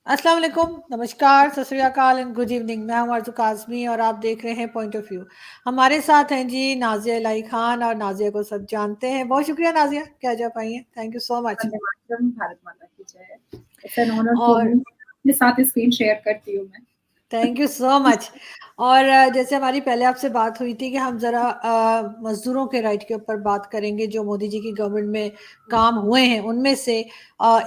अस्सलाम वालेकुम, नमस्कार, सत श्री अकाल एंड गुड इवनिंग। मैं हूं आरज़ू काज़मी और आप देख रहे हैं पॉइंट ऑफ व्यू। हमारे साथ हैं जी नाज़िया इलाही खान, और नाज़िया को सब जानते हैं। बहुत शुक्रिया नाज़िया कि आज आप आई हैं। Thank you so much. Vande Mataram, Bharat Mata की जय। इट्स एन ऑनर फॉर और मी। अपने साथ स्क्रीन शेयर करती हूँ मैं। Thank you so much. और जैसे हमारी पहले आपसे बात हुई थी कि हम ज़रा मज़दूरों के राइट के ऊपर बात करेंगे, जो मोदी जी की गवर्नमेंट में काम हुए हैं उनमें से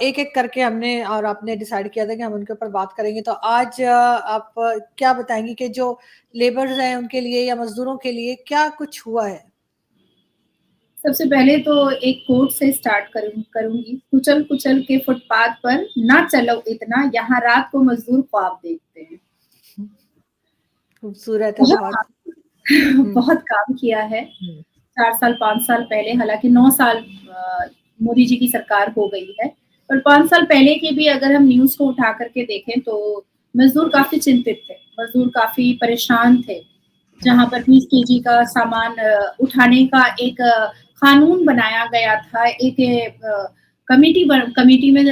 एक-एक करके हमने और आपने डिसाइड किया था कि हम उनके ऊपर बात करेंगे। तो आज आप क्या बताएँगी कि जो लेबर्स हैं उनके लिए या मज़दूरों के लिए क्या कुछ हुआ है? सबसे पहले तो एक कोट से स्टार्ट करूँगी, कुचल-कुचल के फुटपाथ पर ना चलो इतना, यहाँ रात को मज़दूर ख्वाब देखते हैं। खूबसूरत है बहुत बहुत। काम हुँ, बहुत काम किया है। हुँ। 4 साल, 5 साल पहले, हालाँकि 9 साल मोदी जी की सरकार हो गई है। पर 5 साल पहले की भी अगर हम न्यूज़ को उठा कर के देखें तो मज़दूर काफ़ी चिंतित थे, मज़दूर काफ़ी परेशान थे। जहाँ पर 20 केजी का सामान उठाने का एक कानून बनाया गया था, एक कमिटी में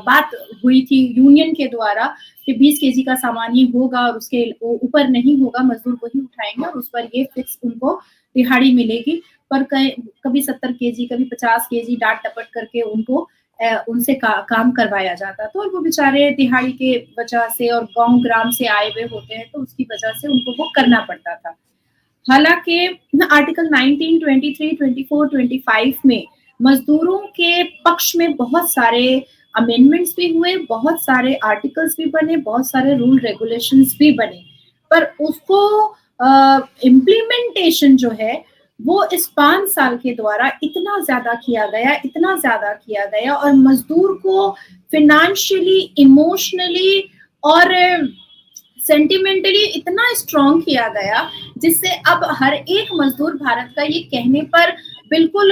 बात हुई थी यूनियन के द्वारा कि 20 केजी का सामान ही होगा और उसके ऊपर नहीं होगा, मज़दूर वही उठाएँगे और उस पर ये फिक्स उनको दिहाड़ी मिलेगी। पर कभी 70 केजी, कभी 50 केजी डाँट-डपट करके उनको उनसे काम करवाया जाता था और वो बेचारे दिहाड़ी के वजह से और गाँव-ग्राम से आए हुए होते हैं, तो उसकी वजह से उनको वो करना पड़ता था। हालाँकि आर्टिकल 19, 23, 24, 25 में मज़दूरों के पक्ष में बहुत सारे अमेंडमेंट्स भी हुए, बहुत सारे आर्टिकल्स भी बने, बहुत सारे रूल रेगुलेशंस भी बने। पर उसको इम्प्लीमेंटेशन जो है, वो इस 5 साल के द्वारा इतना ज़्यादा किया गया और मज़दूर को फ़ाइनेंशियली, इमोशनली और सेंटिमेंटली इतना स्ट्रॉन्ग किया गया, जिससे अब हर एक मज़दूर भारत का ये कहने पर बिल्कुल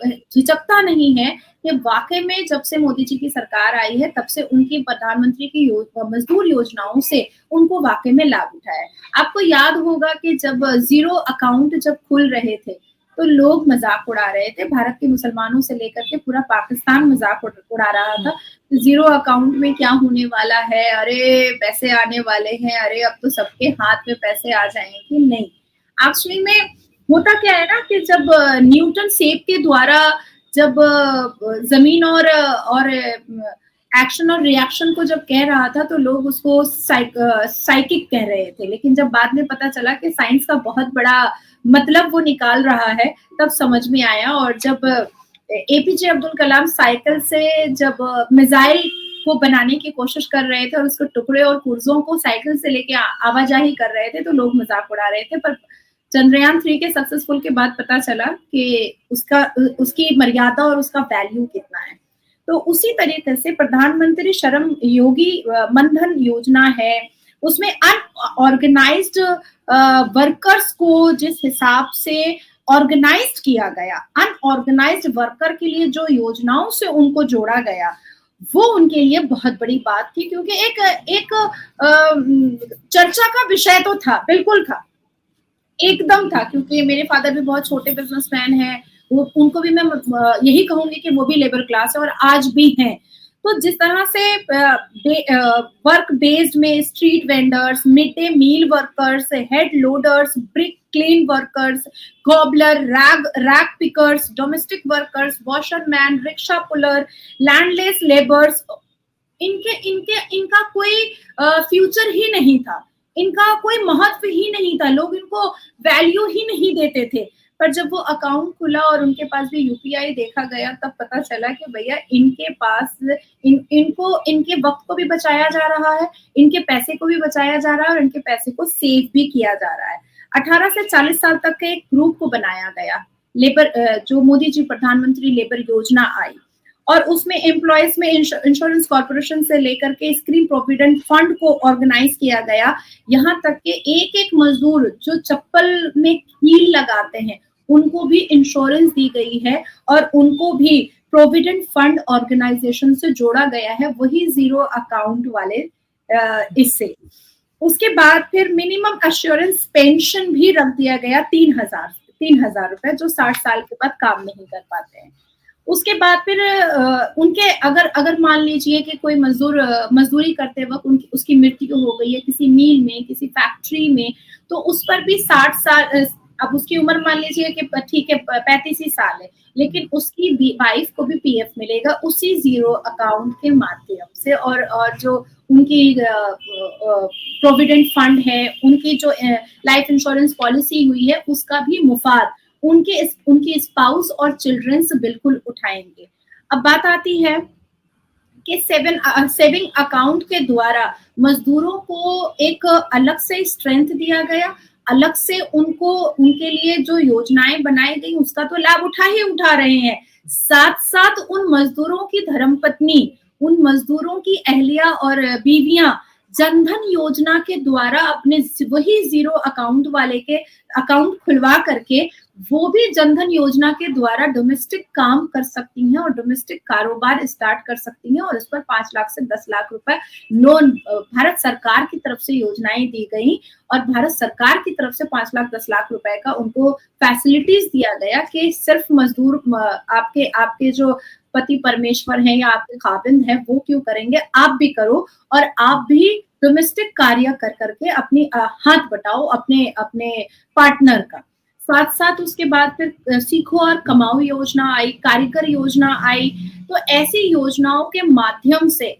झिझकता नहीं है कि वाक़ई में जब से मोदी जी की सरकार आई है, तब से उनकी प्रधानमंत्री की मज़दूर योजनाओं से उनको वाक़ई में लाभ उठाया है। आपको याद होगा कि जब ज़ीरो अकाउंट जब खुल रहे थे, तो लोग मज़ाक उड़ा रहे थे, भारत के मुसलमानों से लेकर के पूरा पाकिस्तान मज़ाक उड़ा रहा था। ज़ीरो अकाउंट में क्या होने वाला है? अरे! पैसे आने वाले हैं, अरे! अब तो सबके हाथ में पैसे आ जाएँगे। नहीं, एक्चुअली में होता क्या है ना कि जब न्यूटन सेब के द्वारा जब ज़मीन और एक्शन और रिएक्शन को जब कह रहा था, तो लोग उसको साइकिक कह रहे थे। लेकिन जब बाद में पता चला कि साइंस का बहुत बड़ा मतलब वो निकाल रहा है, तब समझ में आया और जब एपीजे अब्दुल कलाम साइकिल से जब मिसाइल को बनाने की कोशिश कर रहे थे और उसके टुकड़े और पुर्जों को साइकिल से लेके आवाजाही कर रहे थे, तो लोग मजाक उड़ा रहे थे। पर चंद्रयान 3 के सक्सेसफुल के बाद पता चला कि उसकी मर्यादा और उसका वैल्यू कितना है। तो उसी तरीके से प्रधानमंत्री श्रम योगी मनधन योजना है, उसमें अनऑर्गेनाइज्ड वर्कर्स को जिस हिसाब से ऑर्गेनाइज्ड किया गया, अनऑर्गेनाइज्ड वर्कर के लिए जो योजनाओं से उनको जोड़ा गया, वो उनके लिए बहुत बड़ी बात थी क्योंकि एक एक चर्चा का विषय तो था, बिल्कुल था, एकदम था क्योंकि मेरे फादर भी बहुत छोटे बिजनेसमैन हैं, वो उनको भी मैं यही कहूँगी कि वो भी लेबर क्लास है और आज भी हैं। तो जिस तरह से वर्क बेस्ड में street vendors, mid day meal workers, head loaders, brick kiln workers, cobbler, rag pickers, domestic workers, washerman, rickshaw puller, landless labours, इनका कोई फ्यूचर ही नहीं था, इनका कोई महत्व ही नहीं था, लोग इनको वैल्यू ही नहीं देते थे। पर जब वो अकाउंट खुला और उनके पास भी यूपीआई देखा गया, तब पता चला कि भैया इनके पास इनको इनके वक्त को भी बचाया जा रहा है, इनके पैसे को भी बचाया जा रहा है और इनके पैसे को सेव भी किया जा रहा है। 18 से 40 साल तक के एक ग्रुप को बनाया गया, जो मोदी जी प्रधानमंत्री लेबर योजना आई और उसमें एम्प्लॉयज में इंश्योरेंस कॉर्पोरेशन से लेकर के स्क्रीन प्रोविडेंट फंड को ऑर्गेनाइज किया गया। यहाँ तक कि एक मजदूर जो चप्पल में कील लगाते हैं, उनको भी इंश्योरेंस दी गई है और उनको भी प्रोविडेंट फंड ऑर्गेनाइजेशन से जोड़ा गया है, वही जीरो अकाउंट वाले इससे। उसके बाद फिर मिनिमम एश्योरेंस पेंशन भी रख दिया गया 3,000 रुपए, जो 60 साल के बाद काम नहीं कर पाते हैं। उसके बाद फिर उनके अगर अगर मान लीजिए कि कोई मजदूर मजदूरी करते वक्त उनकी उसकी मृत्यु हो गई है किसी मिल में, किसी फैक्ट्री में, तो उस पर भी 60 साल, अब उसकी उम्र मान लीजिए कि ठीक है 35 ही साल है, लेकिन उसकी वाइफ को भी पीएफ मिलेगा उसी जीरो अकाउंट के माध्यम से, और जो उनकी प्रोविडेंट फंड है, उनकी जो लाइफ इंश्योरेंस पॉलिसी हुई है, उसका भी मुफाद उनकी स्पाउस और चिल्ड्रंस बिल्कुल उठाएंगे। अब बात आती है कि सेविंग अकाउंट के द्वारा मजदूरों को एक अलग से स्ट्रेंथ दिया गया, अलग से उनको उनके लिए जो योजनाएं बनाई गई उसका तो लाभ उठा रहे हैं, साथ साथ उन मजदूरों की धर्मपत्नी, उन मजदूरों की अहलिया और बीवियां जनधन योजना के द्वारा अपने वही जीरो अकाउंट वाले के अकाउंट खुलवा करके वो भी जनधन योजना के द्वारा डोमेस्टिक काम कर सकती हैं और डोमेस्टिक कारोबार स्टार्ट कर सकती हैं, और इस पर 5 लाख से 10 लाख रुपए लोन भारत सरकार की तरफ से योजनाएं दी गई, और भारत सरकार की तरफ से 5 लाख 10 लाख रुपए का उनको फैसिलिटीज दिया गया कि सिर्फ मजदूर आपके जो पति परमेश्वर हैं या आपके खाविंद हैं वो क्यों करेंगे, आप भी करो और आप भी डोमेस्टिक कार्य कर करके अपनी हाथ बटाओ अपने पार्टनर का। साथ साथ उसके बाद फिर सीखो और कमाओ योजना आई, कारीगर योजना आई। तो ऐसी योजनाओं के माध्यम से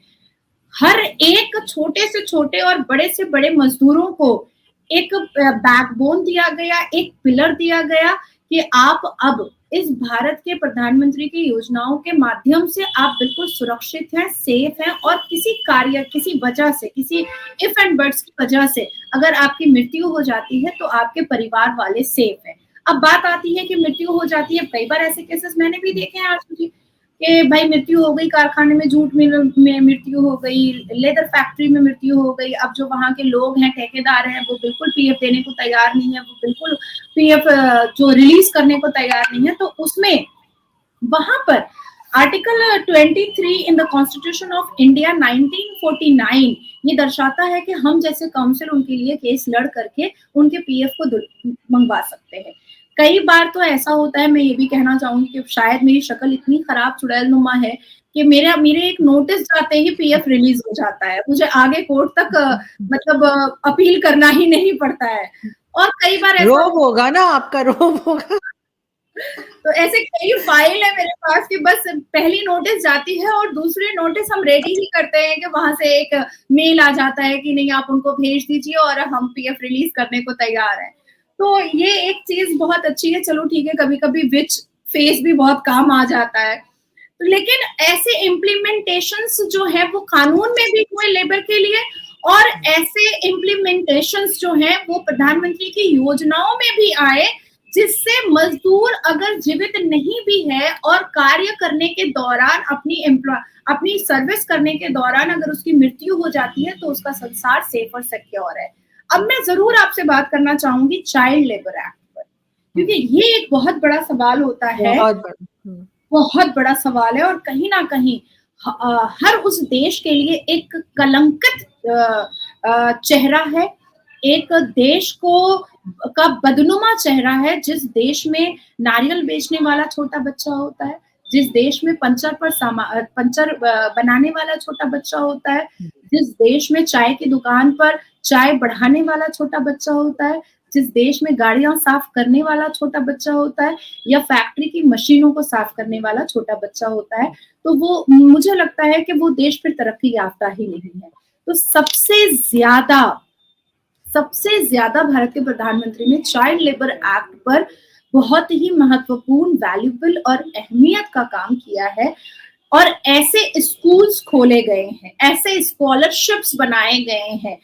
हर एक छोटे से छोटे और बड़े से बड़े मजदूरों को एक बैकबोन दिया गया, एक पिलर दिया गया कि आप अब इस भारत के प्रधानमंत्री की योजनाओं के माध्यम से आप बिल्कुल सुरक्षित हैं, सेफ हैं, और किसी वजह से, किसी इफ एंड बट्स की वजह से अगर आपकी मृत्यु हो जाती है तो आपके परिवार वाले सेफ हैं। अब बात आती है कि मृत्यु हो जाती है, कई बार ऐसे केसेस मैंने भी देखे हैं आशु जी कि भाई मृत्यु हो गई, कारखाने में जूट मिल में मृत्यु हो गई, लेदर फैक्ट्री में मृत्यु हो गई। अब जो वहां के लोग हैं, ठेकेदार हैं, वो बिल्कुल पीएफ देने को तैयार नहीं है, वो बिल्कुल पीएफ जो रिलीज करने को तैयार नहीं है। तो उसमें वहां पर article 23 in the constitution of India 1949 ये दर्शाता है कि हम जैसे काउंसिल उनके लिए केस लड़ करके उनके पीएफ को मंगवा सकते हैं। कई बार तो ऐसा होता है, मैं ये भी कहना चाहूंगी कि शायद मेरी शक्ल इतनी खराब चुड़ैल नुमा है कि मेरे एक नोटिस जाते ही पीएफ रिलीज हो जाता है, मुझे आगे कोर्ट तक मतलब अपील करना ही नहीं पड़ता है। और कई बार ऐसा रोब होगा ना, आपका रोब होगा। तो ऐसे कई फाइल है मेरे पास कि बस पहली नोटिस जाती है और दूसरी नोटिस हम रेडी ही करते हैं कि वहां से एक मेल आ जाता है कि नहीं आप उनको भेज दीजिए और हम पीएफ रिलीज करने को तैयार हैं। तो ये एक चीज बहुत अच्छी है, चलो ठीक है, कभी कभी विच फेस भी बहुत काम आ जाता है। तो लेकिन ऐसे इम्प्लीमेंटेशंस जो है वो कानून में भी हुए लेबर के लिए, और ऐसे इम्प्लीमेंटेशंस जो है वो प्रधानमंत्री की योजनाओं में भी आए, जिससे मजदूर अगर जीवित नहीं भी है और कार्य करने के दौरान अपनी सर्विस करने के दौरान अगर उसकी मृत्यु हो जाती है तो उसका संसार सेफ और सिक्योर है। अब मैं जरूर आपसे बात करना चाहूंगी चाइल्ड लेबर एक्ट पर, क्योंकि ये एक बहुत बड़ा सवाल होता है, बहुत बड़ा सवाल है, और कहीं ना कहीं हर उस देश के लिए एक कलंकित चेहरा है, एक देश का बदनुमा चेहरा है, जिस देश में नारियल बेचने वाला छोटा बच्चा होता है, जिस देश में पंचर बनाने वाला छोटा बच्चा होता है, जिस देश में चाय की दुकान पर चाय बढ़ाने वाला छोटा बच्चा होता है, जिस देश में गाड़ियां साफ करने वाला छोटा बच्चा होता है, या फैक्ट्री की मशीनों को साफ करने वाला छोटा बच्चा होता है, तो वो मुझे लगता है कि वो देश फिर तरक्की याफ्ता ही नहीं है। तो सबसे ज्यादा भारत के प्रधानमंत्री ने चाइल्ड लेबर एक्ट पर बहुत ही महत्वपूर्ण, वैल्यूबल और अहमियत का काम किया है, और ऐसे स्कूल्स खोले गए हैं, ऐसे स्कॉलरशिप्स बनाए गए हैं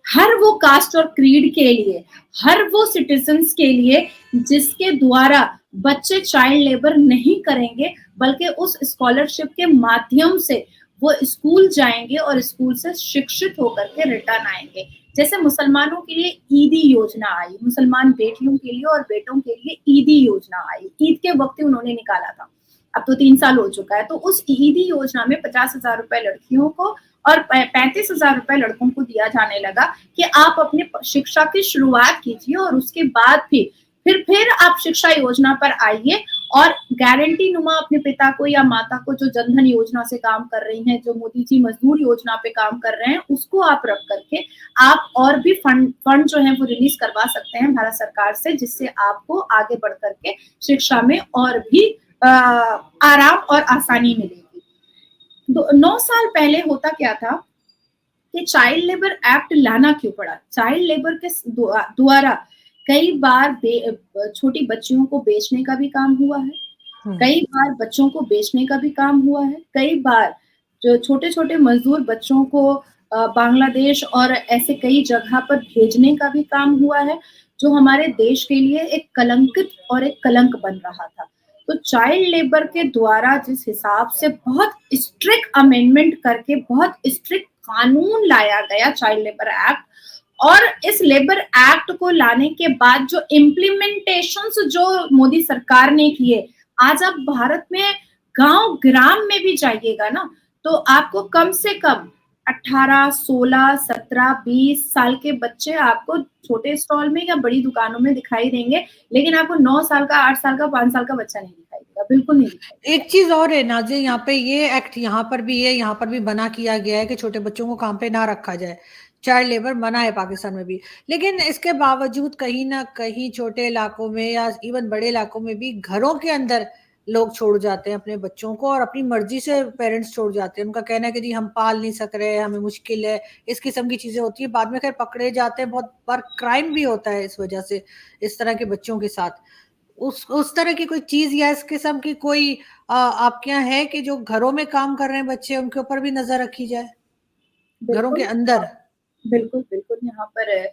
हर वो कास्ट और क्रीड के लिए, हर वो सिटीजन्स के लिए जिसके द्वारा बच्चे चाइल्ड लेबर नहीं करेंगे, बल्कि उस स्कॉलरशिप के माध्यम से वो स्कूल जाएंगे और स्कूल से शिक्षित होकर के रिटर्न आएंगे। जैसे मुसलमानों के लिए ईदी योजना आई, मुसलमान बेटियों के लिए और बेटों के लिए ईदी योजना आई, ईद के वक्त ही उन्होंने निकाला था, अब तो 3 साल हो चुका है। तो उस ईदी योजना में 50,000 रुपए लड़कियों को और 35,000 रुपए लड़कों को दिया जाने लगा कि आप अपने शिक्षा की शुरुआत कीजिए और उसके बाद भी फिर आप शिक्षा योजना पर आइए और गारंटी नुमा अपने पिता को या माता को जो जनधन योजना से काम कर रही हैं, जो मोदी जी मजदूर योजना पे काम कर रहे हैं, उसको आप रख करके आप और भी फंड जो है वो रिलीज करवा सकते हैं भारत सरकार से, जिससे आपको आगे बढ़ करके शिक्षा में और भी आराम और आसानी मिलेगी। 9 साल पहले होता क्या था कि चाइल्ड लेबर एक्ट लाना क्यों पड़ा? चाइल्ड लेबर के द्वारा कई बार छोटी बच्चियों को बेचने का भी काम हुआ है, कई बार बच्चों को बेचने का भी काम हुआ है, कई बार जो छोटे-छोटे मजदूर बच्चों को बांग्लादेश और ऐसे कई जगह पर भेजने का भी काम हुआ है, जो हमारे देश के लिए एक कलंकित और एक कलंक बन रहा था। तो चाइल्ड लेबर के द्वारा जिस हिसाब से बहुत स्ट्रिक्ट अमेंडमेंट करके बहुत स्ट्रिक्ट कानून लाया गया चाइल्ड लेबर एक्ट, और इस लेबर एक्ट को लाने के बाद जो इम्प्लीमेंटेशंस जो मोदी सरकार ने किए, आज आप भारत में गांव ग्राम में भी जाइएगा ना, तो आपको कम से कम 18, 16, 17, 20 साल के बच्चे आपको छोटे स्टॉल में या बड़ी दुकानों में दिखाई देंगे, लेकिन आपको 9 साल का, 8 साल का, 5 साल का बच्चा नहीं दिखाई देगा, बिल्कुल नहीं दिखाई देगा। एक चीज और है नाज़िया, यहाँ पे ये एक्ट यहाँ पर भी है, यहाँ पर भी मना किया गया है कि छोटे बच्चों को काम पे ना रखा जाए। चाइल्ड लेबर मना है पाकिस्तान में भी, लेकिन इसके बावजूद कहीं ना कहीं छोटे इलाकों में या इवन बड़े इलाकों में भी घरों के अंदर लोग छोड़ जाते हैं अपने बच्चों को, और अपनी मर्जी से पेरेंट्स छोड़ जाते हैं। उनका कहना है कि जी हम पाल नहीं सक रहे, हमें मुश्किल है, इस किस्म की चीजें होती है। बाद में खैर पकड़े जाते हैं, बहुत बार क्राइम भी होता है इस वजह से, इस तरह के बच्चों के साथ। उस तरह की कोई चीज या इस किस्म की कोई आपके यहाँ है कि जो घरों में काम कर रहे हैं बच्चे, उनके ऊपर भी नजर रखी जाए घरों के बिल्कुल, अंदर? बिल्कुल, बिल्कुल, यहाँ पर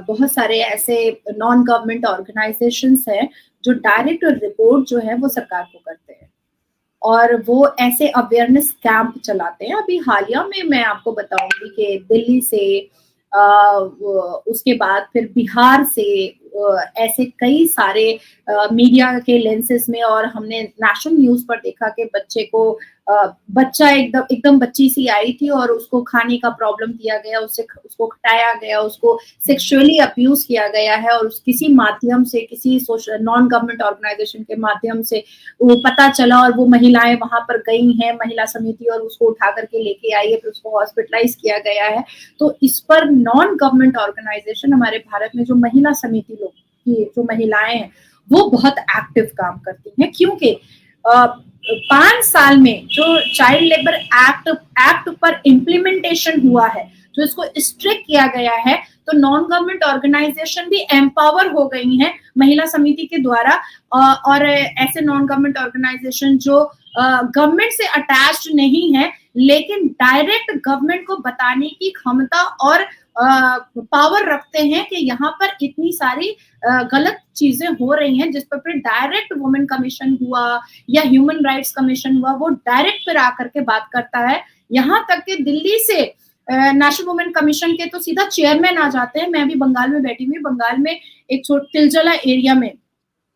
बहुत सारे ऐसे नॉन गवर्नमेंट ऑर्गेनाइजेशंस हैं, जो डायरेक्ट रिपोर्ट जो है वो सरकार को करते हैं, और वो ऐसे अवेयरनेस कैंप चलाते हैं। अभी हालिया में मैं आपको बताऊंगी कि दिल्ली से उसके बाद फिर बिहार से ऐसे कई सारे मीडिया के लेंसेस में, और हमने नेशनल न्यूज पर देखा कि बच्चे को बच्चा एकदम बच्ची सी आई थी और उसको खाने का प्रॉब्लम दिया गया, उसको खटाया गया, उसको सेक्सुअली अब्यूज किया गया है, और किसी माध्यम से, किसी सोशल नॉन गवर्नमेंट ऑर्गेनाइजेशन के माध्यम से वो पता चला, और वो महिलाएं वहां पर गई हैं, महिला समिति, और उसको उठा करके लेके आई है, फिर उसको हॉस्पिटलाइज किया गया है। तो इस पर नॉन गवर्नमेंट ऑर्गेनाइजेशन हमारे भारत में, जो महिला समिति लोग की जो महिलाएं हैं, वो बहुत एक्टिव काम करती हैं, क्योंकि 5 साल में जो चाइल्ड लेबर एक्ट पर इम्प्लीमेंटेशन हुआ है, जो इसको स्ट्रिक्ट किया गया है, तो नॉन गवर्नमेंट ऑर्गेनाइजेशन भी एम्पावर हो गई हैं महिला समिति के द्वारा, और ऐसे नॉन गवर्नमेंट ऑर्गेनाइजेशन जो गवर्नमेंट से अटैच्ड नहीं है, लेकिन डायरेक्ट गवर्नमेंट को बताने की क्षमता और पावर रखते हैं कि यहाँ पर इतनी सारी गलत चीजें हो रही हैं, जिस पर फिर डायरेक्ट वुमेन कमीशन हुआ या ह्यूमन राइट्स कमीशन हुआ, वो डायरेक्ट फिर आकर के बात करता है। यहाँ तक कि दिल्ली से नेशनल वुमेन कमीशन के तो सीधा चेयरमैन आ जाते हैं। मैं अभी बंगाल में बैठी हुई, बंगाल में एक तिलजला एरिया में,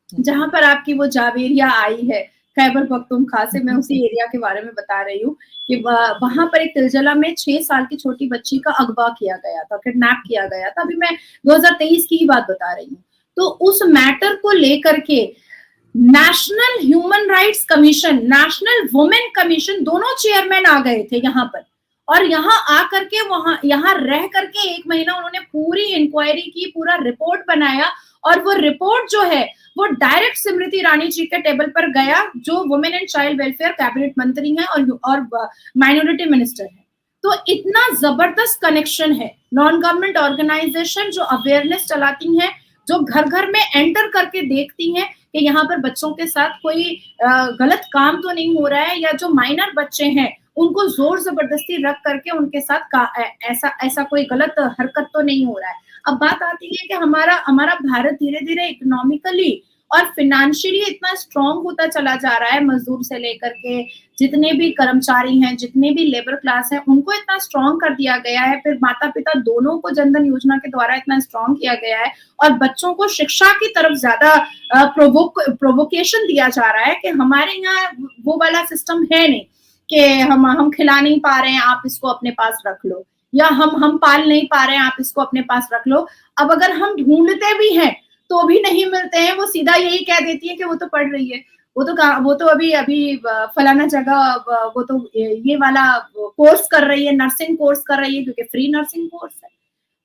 जहां पर आपकी वो जावेरिया आई है, खैबर पख्तूनख्वा से, मैं उसी एरिया के बारे में बता रही हूँ कि वहां पर एक तिलजला में 6 साल की छोटी बच्ची का अगवा किया गया था, किडनैप किया गया था। अभी मैं 2023 की ही बात बता रही हूँ। तो उस मैटर को लेकर के national human rights commission, national women commission, दोनों चेयरमैन आ गए थे यहाँ पर, और यहाँ आकर के यहाँ रह करके 1 महीना उन्होंने पूरी इंक्वायरी की, पूरा रिपोर्ट बनाया, और वो रिपोर्ट जो है वो डायरेक्ट स्मृति ईरानी जी के टेबल पर गया, जो women and child welfare cabinet मंत्री हैं और माइनॉरिटी मिनिस्टर है। तो इतना जबरदस्त कनेक्शन है। नॉन गवर्नमेंट ऑर्गेनाइजेशन जो अवेयरनेस चलाती हैं, जो घर घर में एंटर करके देखती हैं कि यहाँ पर बच्चों के साथ कोई गलत काम तो नहीं हो रहा है, या जो माइनर बच्चे हैं उनको जोर जबरदस्ती रख करके उनके साथ ऐसा कोई गलत हरकत तो नहीं हो रहा है। अब बात आती है कि हमारा भारत धीरे धीरे इकोनॉमिकली और फिनेंशियली इतना स्ट्रांग होता चला जा रहा है, मजदूर से लेकर के जितने भी कर्मचारी हैं, जितने भी लेबर क्लास है, उनको इतना स्ट्रांग कर दिया गया है, फिर माता पिता दोनों को जनधन योजना के द्वारा इतना स्ट्रांग किया गया है, और बच्चों को शिक्षा की तरफ ज्यादा प्रोवोकेशन दिया जा रहा है कि हमारे यहाँ वो वाला सिस्टम है नहीं कि हम खिला नहीं पा रहे हैं, आप इसको अपने पास रख लो, या हम पाल नहीं पा रहे हैं, आप इसको अपने पास रख लो। अब अगर हम ढूंढते भी हैं तो भी नहीं मिलते हैं, वो सीधा यही कह देती है कि वो तो पढ़ रही है, वो तो अभी अभी फलाना जगह वो तो ये वाला कोर्स कर रही है, नर्सिंग कोर्स कर रही है, क्योंकि फ्री नर्सिंग कोर्स है।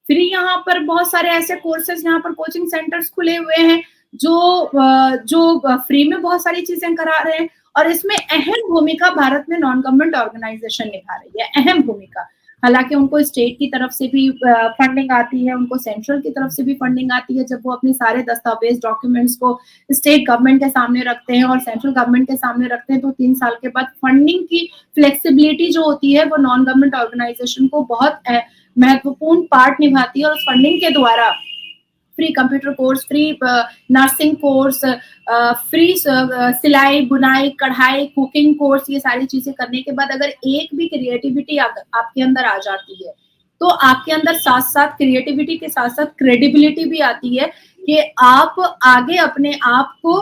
फ्री यहाँ पर बहुत सारे ऐसे कोर्सेज यहाँ पर कोचिंग सेंटर्स खुले हुए हैं जो फ्री में बहुत सारी चीजें करा रहे हैं, और इसमें अहम भूमिका भारत में नॉन गवर्नमेंट ऑर्गेनाइजेशन निभा रही है, अहम भूमिका। हालांकि उनको स्टेट की तरफ से भी फंडिंग आती है, उनको सेंट्रल की तरफ से भी फंडिंग आती है। जब वो अपने सारे दस्तावेज डॉक्यूमेंट्स को स्टेट गवर्नमेंट के सामने रखते हैं और सेंट्रल गवर्नमेंट के सामने रखते हैं, तो 3 साल के बाद फंडिंग की फ्लेक्सिबिलिटी जो होती है वो नॉन गवर्नमेंट ऑर्गेनाइजेशन को बहुत महत्वपूर्ण पार्ट निभाती है, और फंडिंग के द्वारा free computer course, free nursing course, free सिलाई बुनाई कढ़ाई कुकिंग कोर्स, ये सारी चीजें करने के बाद अगर एक भी क्रिएटिविटी आपके अंदर आ जाती है, तो आपके अंदर साथ साथ क्रिएटिविटी के साथ साथ क्रेडिबिलिटी भी आती है कि आप आगे अपने आप को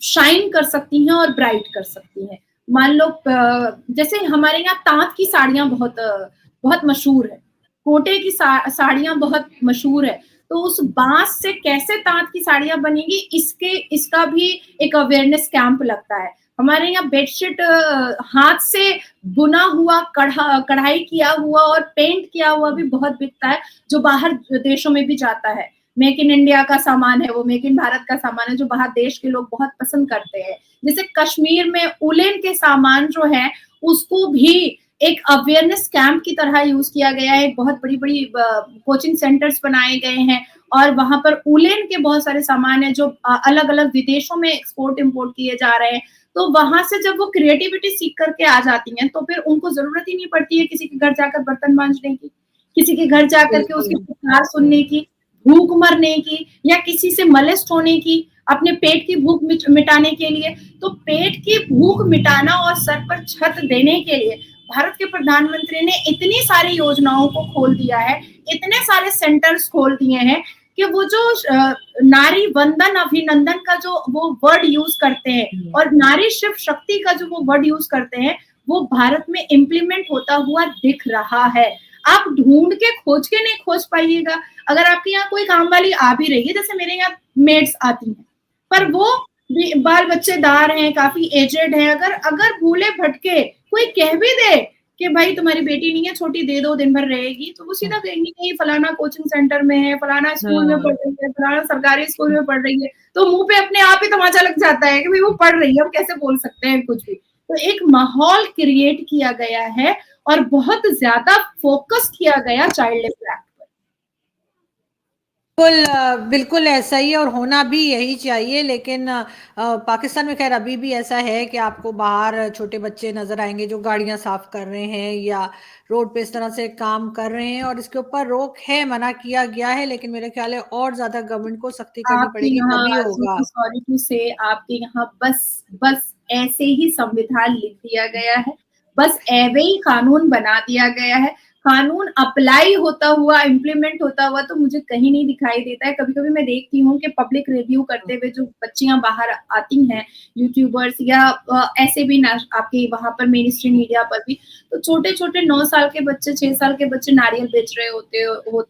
शाइन कर सकती हैं और ब्राइट कर सकती हैं। मान लो जैसे हमारे यहाँ तांत की साड़ियां बहुत मशहूर है, कोटे की साड़ियां बहुत मशहूर है, तो उस बांस से कैसे तांत की साड़ियां बनेगी इसका भी एक अवेयरनेस कैंप लगता है। हमारे यहाँ बेडशीट हाथ से बुना हुआ कढ़ाई किया हुआ और पेंट किया हुआ भी बहुत बिकता है, जो बाहर देशों में भी जाता है। मेक इन इंडिया का सामान है वो, मेक इन भारत का सामान है, जो बाहर देश के लोग बहुत पसंद करते हैं। जैसे कश्मीर में उलेन के सामान जो है उसको भी एक अवेयरनेस कैंप की तरह यूज किया गया है। बहुत बड़ी बड़ी कोचिंग सेंटर्स बनाए गए हैं और वहां पर उलेन के बहुत सारे सामान है जो अलग अलग विदेशों में एक्सपोर्ट इम्पोर्ट किए जा रहे हैं। तो वहां से जब वो क्रिएटिविटी सीख करके आ जाती हैं, तो फिर उनको जरूरत ही नहीं पड़ती है किसी के घर जाकर बर्तन मांजने की, किसी के घर जाकर के उसकी पुकार सुनने की, भूख मरने की, या किसी से मलिष्ट होने की, अपने पेट की भूख मिटाने के लिए। तो पेट की भूख मिटाना और सर पर छत देने के लिए भारत के प्रधानमंत्री ने इतनी सारी योजनाओं को खोल दिया है, इतने सारे सेंटर्स खोल दिए हैं कि वो जो नारी वंदन अभिनंदन का जो वो वर्ड यूज करते हैं और नारी शिव शक्ति का जो वो वर्ड यूज करते हैं, वो भारत में इम्प्लीमेंट होता हुआ दिख रहा है। आप ढूंढ के खोज के नहीं खोज पाइएगा। अगर आपके यहाँ कोई काम वाली आ भी रही है, जैसे मेरे यहाँ मेड्स आती हैं, पर वो बाल बच्चेदार हैं, काफी एजेड हैं, अगर भूले भटके कोई कह भी दे कि भाई तुम्हारी बेटी नहीं है, छोटी दे दो, दिन भर रहेगी, तो वो सीधा कहेंगे कि फलाना कोचिंग सेंटर में है, फलाना स्कूल में पढ़ रही है, फलाना सरकारी स्कूल में पढ़ रही है, तो मुंह पे अपने आप ही तमाचा लग जाता है कि भाई वो पढ़ रही है, हम कैसे बोल सकते हैं कुछ भी। तो एक माहौल क्रिएट किया गया है और बहुत ज्यादा फोकस किया गया चाइल्ड लेबर एक्ट पर। बिल्कुल ऐसा ही और होना भी यही चाहिए। लेकिन पाकिस्तान में खैर अभी भी ऐसा है कि आपको बाहर छोटे बच्चे नजर आएंगे जो गाड़ियां साफ कर रहे हैं या रोड पे इस तरह से काम कर रहे हैं, और इसके ऊपर रोक है, मना किया गया है, लेकिन मेरे ख्याल है और ज्यादा गवर्नमेंट को सख्ती करनी आपके पड़ेगी तभी यहाँ होगा। सॉरी टू से आपके यहाँ बस ऐसे ही संविधान लिख दिया गया है, बस ऐवे ही कानून बना दिया गया है। कानून अप्लाई होता हुआ, इम्प्लीमेंट होता हुआ तो मुझे कहीं नहीं दिखाई देता है। कभी कभी मैं देखती हूँ कि पब्लिक रिव्यू करते हुए जो बच्चियां बाहर आती हैं, यूट्यूबर्स या ऐसे भी आपके वहां पर मेन स्ट्रीम मीडिया पर भी, तो छोटे छोटे 9 साल के बच्चे, 6 साल के बच्चे नारियल बेच रहे होते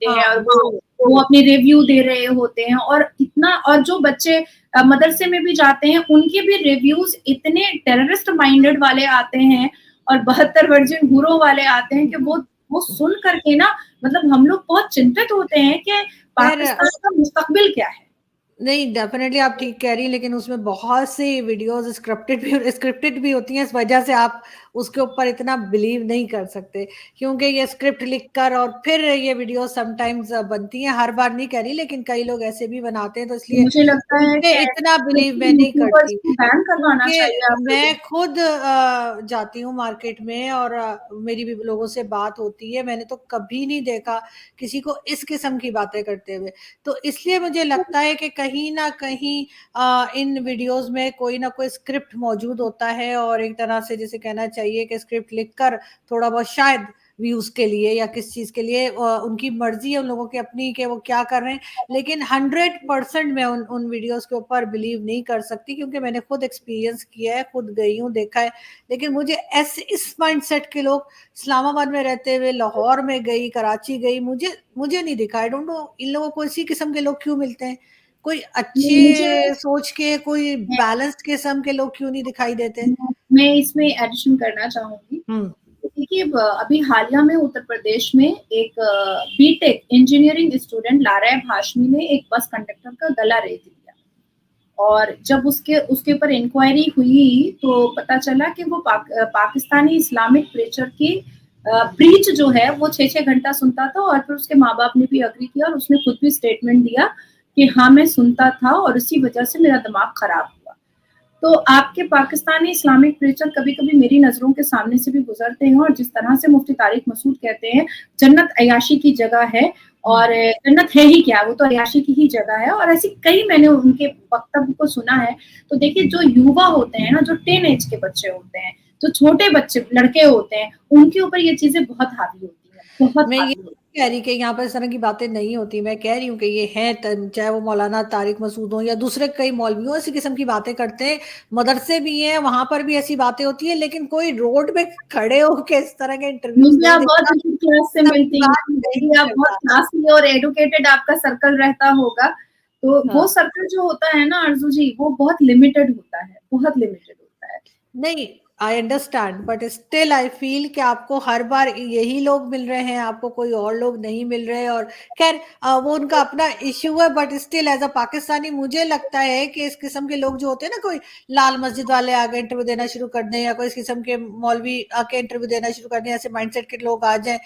हैं और वो अपने रिव्यू दे रहे होते हैं। और इतना, और जो बच्चे मदरसे में भी जाते हैं उनके भी रिव्यूज इतने टेररिस्ट माइंडेड वाले आते हैं और 72 वर्जिन हूरों वाले आते हैं कि वो सुन करके ना, मतलब हम लोग बहुत चिंतित होते हैं कि पाकिस्तान का मुस्तकबिल क्या है। नहीं, डेफिनेटली आप ठीक कह रही हैं, लेकिन उसमें बहुत सी वीडियोस स्क्रिप्टेड भी होती हैं। इस वजह से आप उसके ऊपर इतना बिलीव नहीं कर सकते, क्योंकि ये स्क्रिप्ट लिखकर और फिर ये वीडियो समटाइम्स बनती हैं। हर बार नहीं कह रही, लेकिन कई लोग ऐसे भी बनाते हैं, तो इसलिए मुझे लगता है कि इतना बिलीव मैं नहीं करती। बैन करवाना चाहिए। मैं खुद जाती हूँ मार्केट में और मेरी भी लोगों से बात होती है, मैंने तो कभी नहीं देखा किसी को इस किस्म की बातें करते हुए। तो इसलिए मुझे लगता है कि कहीं ना कहीं इन वीडियोस में कोई ना कोई स्क्रिप्ट मौजूद होता है, और एक तरह से जिसे कहना चाहिए कि स्क्रिप्ट लिखकर थोड़ा बहुत शायद व्यूज के लिए या किस चीज के लिए उनकी मर्जी है उन लोगों की अपनी कि वो क्या कर रहे हैं। लेकिन 100% मैं उन उन वीडियोस के ऊपर बिलीव नहीं कर सकती, क्योंकि मैंने खुद एक्सपीरियंस किया है, खुद गई हूँ, देखा है। लेकिन मुझे ऐसे इस माइंडसेट के लोग इस्लामाबाद में रहते हुए, लाहौर में गई, कराची गई, मुझे मुझे नहीं दिखा। आई डोंट नो इन लोगों को इसी किस्म के लोग क्यों मिलते हैं। कोई मुझे अच्छे सोच के, कोई बैलेंस्ड किस्म के लोग क्यों नहीं दिखाई देते। मैं इसमें एडिशन करना चाहूंगी। हम्म। देखिए, अभी हालिया में उत्तर प्रदेश में एक BTech engineering student Laraib Hashmi ने एक बस कंडक्टर का गला रेत दिया, और जब उसके उसके ऊपर इंक्वायरी हुई तो पता चला कि वो पाकिस्तानी इस्लामिक प्रेचर की प्रीच जो है वो 6-6 घंटा सुनता था, और फिर उसके माँ बाप ने भी अग्री किया, और उसने खुद भी स्टेटमेंट दिया कि हाँ मैं सुनता था और इसी वजह से मेरा दिमाग खराब हुआ। तो आपके पाकिस्तानी इस्लामिक प्रीचर कभी कभी मेरी नजरों के सामने से भी गुजरते हैं, और जिस तरह से मुफ्ती तारिक मसूद कहते हैं जन्नत अयाशी की जगह है, और जन्नत है ही क्या, वो तो अयाशी की ही जगह है, और ऐसी कई मैंने उनके वक्तव्य को सुना है। तो देखिए, जो युवा होते हैं ना, जो टीन एज के बच्चे होते हैं, जो छोटे बच्चे लड़के होते हैं, उनके ऊपर ये चीजें बहुत हावी होती हैं, बहुत मैं ये हावी होती कह रही कि यहाँ पर इस तरह की बातें नहीं होती। मैं कह रही हूँ कि ये है, चाहे वो मौलाना तारिक मसूद हो या दूसरे कई मौलवी हो, इसी किस्म की बातें करते हैं। मदरसे भी हैं, वहां पर भी ऐसी बातें होती है, लेकिन कोई रोड पे खड़े होके इस तरह के हैं। इंटरव्यूज मुझे नहीं आप बहुत देखता, ऊंची क्लास से सबकी मिलती बात हैं, नहीं मेरी आप बहुत करता। क्लासी और एडुकेटेड आपका सर्कल रहता होगा, तो वो हाँ। सर्कल जो होता है ना अर्जू जी, वो बहुत लिमिटेड होता है, बहुत लिमिटेड होता है। नहीं, I understand, but still I feel कि आपको हर बार यही लोग मिल रहे हैं, आपको कोई और लोग नहीं मिल रहे। और खैर वो उनका अपना इश्यू है, but still as a Pakistani मुझे लगता है कि इस किस्म के लोग जो होते हैं ना, कोई लाल मस्जिद वाले आगे इंटरव्यू देना शुरू कर दें, या कोई इस किस्म के मौलवी आके इंटरव्यू देना शुरू कर दें, ऐसे माइंडसेट के लोग आ जाएं,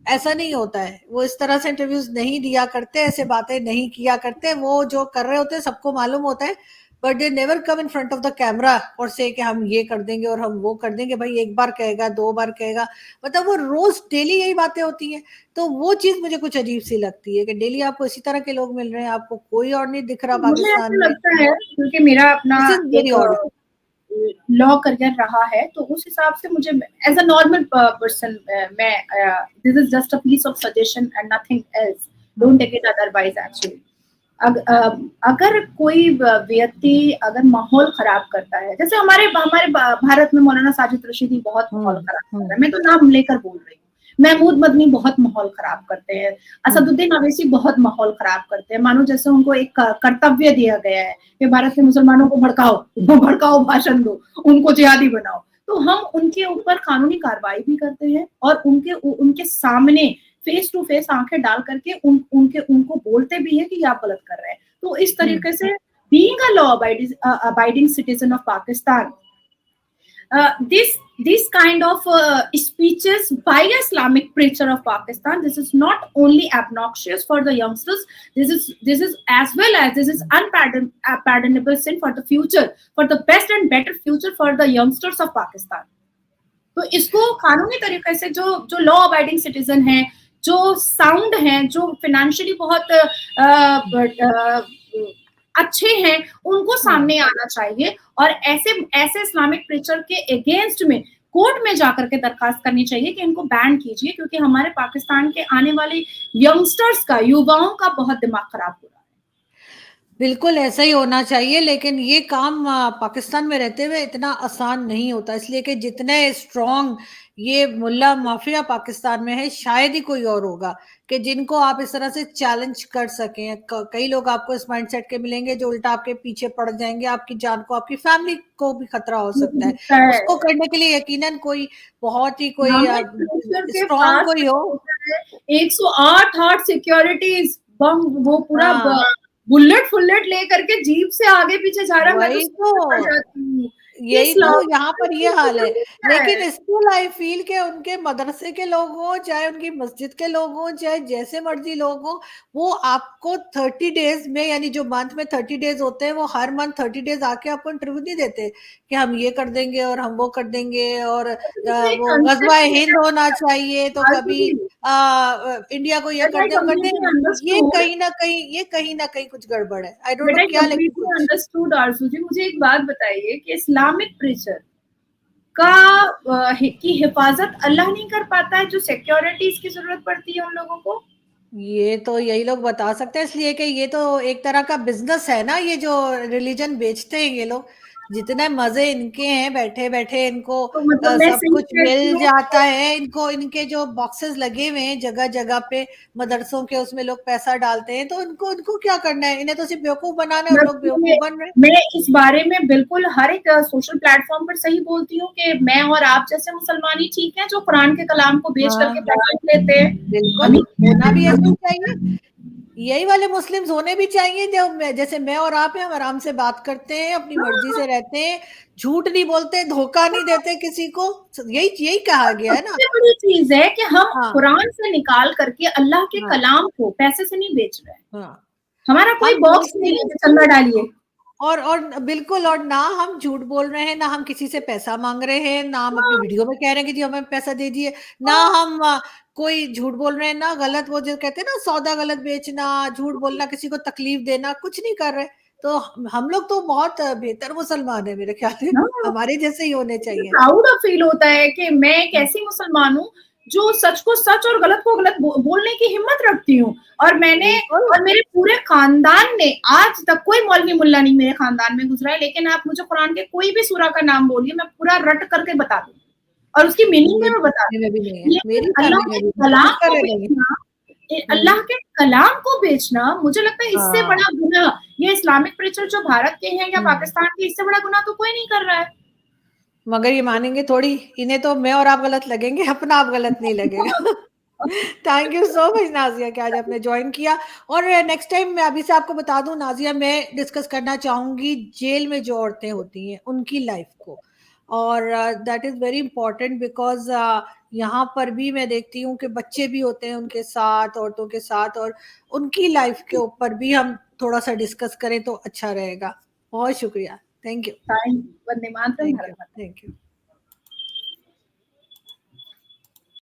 ऐसा नहीं होता है। वो इस तरह से इंटरव्यूज नहीं दिया करते, ऐसे बातें नहीं किया करते। वो जो कर रहे होते हैं सबको मालूम होता है, but they never come in front of the camera और से कि हम ये कर देंगे और हम वो कर देंगे। भाई एक बार कहेगा, 2 बार कहेगा, मतलब वो रोज डेली यही बातें होती हैं। तो वो चीज मुझे कुछ अजीब सी लगती है कि डेली आपको इसी तरह के लोग मिल रहे हैं, आपको कोई और नहीं दिख रहा मुझे पाकिस्तान ऐसा में। लगता है, क्योंकि मेरा अपना दिस इज वेरी एक ऑड। लॉ करियर रहा है, तो उस हिसाब से मुझे एज अ नॉर्मल पर्सन, मैं this is just a piece of suggestion and nothing else, don't take it otherwise actually. अगर कोई व्यक्ति अगर माहौल खराब करता है, जैसे हमारे हमारे भारत में मौलाना साजिद रशीदी बहुत माहौल खराब कर रहा है, मैं तो नाम लेकर बोल रही हूँ, महमूद मदनी बहुत माहौल खराब करते हैं, असदुद्दीन अवैसी बहुत माहौल खराब करते हैं, मानो जैसे उनको एक कर्तव्य दिया गया है कि भारत के मुसलमानों को भड़काओ, भड़काओ, भाषण दो, उनको जिहादी बनाओ। तो हम उनके ऊपर कानूनी कार्रवाई भी करते हैं, और उनके सामने फेस टू फेस आंखें डाल करके उनको बोलते भी हैं कि आप गलत कर रहे हैं। तो इस तरीके से being a law abiding citizen of Pakistan, this kind of speeches by Islamic preacher of Pakistan, this is not only obnoxious for the youngsters, this is as well as this is unpardonable sin for the future, for the best and better future for the youngsters of Pakistan. तो इसको कानूनी तरीके से जो जो law abiding citizen है, जो sound हैं, जो फाइनेंशियली बहुत अच्छे हैं, उनको सामने आना चाहिए, और ऐसे ऐसे इस्लामिक प्रीचर के अगेंस्ट में कोर्ट में जाकर के दरखास्त करनी चाहिए कि इनको बैन कीजिए, क्योंकि हमारे पाकिस्तान के आने वाले यंगस्टर्स का, युवाओं का बहुत दिमाग खराब हो रहा है। बिल्कुल ऐसा ही होना चाहिए, लेकिन ये काम पाकिस्तान में रहते हुए इतना आसान नहीं होता, इसलिए कि जितने स्ट्रॉन्ग ये मुल्ला माफिया पाकिस्तान में है, शायद ही कोई और होगा कि जिनको आप इस तरह से चैलेंज कर सकें। कई लोग आपको इस माइंडसेट के मिलेंगे जो उल्टा आपके पीछे पड़ जाएंगे, आपकी जान को, आपकी फैमिली को भी खतरा हो सकता है। उसको करने के लिए यकीनन कोई बहुत ही कोई इस्लामिक प्रेशर के स्ट्रॉन्ग पास कोई हो। होता है 108 हार्ट सिक्योरिटीज बम, वो पूरा हाँ, बुलेट फुलेट लेकर के जीप से आगे पीछे जा रहा है, मैं तो वही सोच पड़ तो, जाती हूँ कि यही तो इस्लामिक यहाँ पर ये प्रेशर की हाल है। जरूरत क्या लेकिन है। स्टिल आई फील के उनके मदरसे के लोग हों, चाहे उनकी मस्जिद के लोग हों, चाहे जैसे मर्जी लोग हों, वो आपको 30 डेज में, यानी जो मंथ में 30 डेज होते हैं, वो हर मंथ 30 डेज आके आपको इंटरव्यू नहीं देते कि हम ये कर देंगे और हम वो कर देंगे। और तो एक वो कंसेप्ट गजवा है हिंद होना चाहिए, तो फालतू कभी की। इंडिया को ये But कर I दे, वो कर दे, completely ये understood. कहीं ना कहीं कुछ गड़बड़ है, I don't But know I क्या, लेकिन completely कुछ। understood आरज़ू जी, मुझे एक बात बताइए कि इस्लामिक प्रेशर का की हिफाजत अल्लाह नहीं कर पाता है, जो सिक्योरिटीज की जरूरत पड़ती है उन लोगों को? ये तो यही लोग बता सकते हैं, इसलिए कि ये तो एक तरह का बिजनेस है ना, ये जो रिलीजन बेचते हैं ये लोग, जितने मजे इनके हैं बैठे बैठे, इनको तो मतलब मैं सब सही कुछ कहती मिल हूँ जाता कि है इनको, इनके जो बॉक्सेस लगे हुए हैं जगह जगह पे मदरसों के, उसमें लोग पैसा डालते हैं, तो इनको इनको क्या करना है, इन्हें तो सिर्फ बेवकूफ बनाना है, और लोग मतलब बेवकूफ बन रहे हैं। मैं इस बारे में बिल्कुल हर एक सोशल प्लेटफॉर्म पर सही बोलती हूँ कि मैं और आप जैसे मुसलमान ही ठीक हैं जो कुरान के कलाम को बेच करके हाँ पैसा लेते हैं। बिल्कुल, हम ही होना भी ऐसा ही चाहिए, यही वाले मुस्लिम्स होने भी चाहिए, जो जैसे मैं और आप हैं, हम आराम से बात करते हैं, अपनी मर्जी हाँ, से रहते हैं, झूठ नहीं बोलते, धोखा नहीं देते किसी को, यही यही कहा गया है ना। सबसे बड़ी चीज है कि हम हाँ कुरान से निकाल करके अल्लाह के हाँ कलाम को पैसे से नहीं बेच रहे हैं। हाँ, हमारा कोई हम बॉक्स नहीं बिल्कुल, है कि चंदा डालिए। और बिल्कुल, और ना हम झूठ बोल रहे हैं, ना हम किसी से पैसा मांग रहे हैं, ना हम अपनी हाँ, वीडियो में कह रहे हैं कि जी हमें पैसा दे दिए, ना हाँ, हम कोई झूठ बोल रहे हैं, ना गलत, वो जो कहते हैं ना सौदा गलत बेचना, झूठ बोलना, किसी को तकलीफ देना, कुछ नहीं कर रहे। तो हम लोग तो बहुत बेहतर मुसलमान है मेरे ख्याल में, हाँ। हमारे जैसे ही होने मुझे चाहिए। प्राउड फील होता है कि मैं एक हम्म, ऐसी मुसलमान हूँ जो सच को सच और गलत को गलत बोलने की हिम्मत रखती हूँ। और मैंने बिल्कुल। और मेरे पूरे खानदान ने आज तक कोई मौलवी मुल्ला नहीं मेरे खानदान में गुजरा है, लेकिन आप मुझे कुरान के कोई भी सूरा का नाम बोलिए, मैं पूरा रट करके बता दूँ और उसकी मीनिंग भी मेरी मैं बता फैमिली में भी नहीं दूँ। है, लेकिन मेरी अल्लाह फैमिली के में भी नहीं है, कलाम शुक्र को है नहीं बेचना है। अल्लाह के कलाम को बेचना, मुझे लगता है इससे हाँ। बड़ा गुनाह ये इस्लामिक प्रीचर जो भारत के हैं या हम्म। पाकिस्तान के, इससे बड़ा गुनाह तो कोई नहीं कर रहा है। मगर ये मानेंगे थोड़ी, इन्हें तो मैं और आप गलत लगेंगे, अपना आप गलत नहीं लगेगा। Thank you so much Nazia कि आज आपने ज्वाइन किया। और नेक्स्ट टाइम मैं अभी से आपको बता दूं नाजिया, मैं डिस्कस करना चाहूंगी जेल में जो औरतें होती हैं उनकी लाइफ को, और that is very important, because यहाँ पर भी मैं देखती हूँ कि बच्चे भी होते हैं उनके साथ, औरतों के साथ, और उनकी लाइफ के ऊपर भी हम थोड़ा सा डिस्कस करें तो अच्छा रहेगा। बहुत शुक्रिया, thank you. Time Vande Mataram, thank Bharat you Mata. Thank you.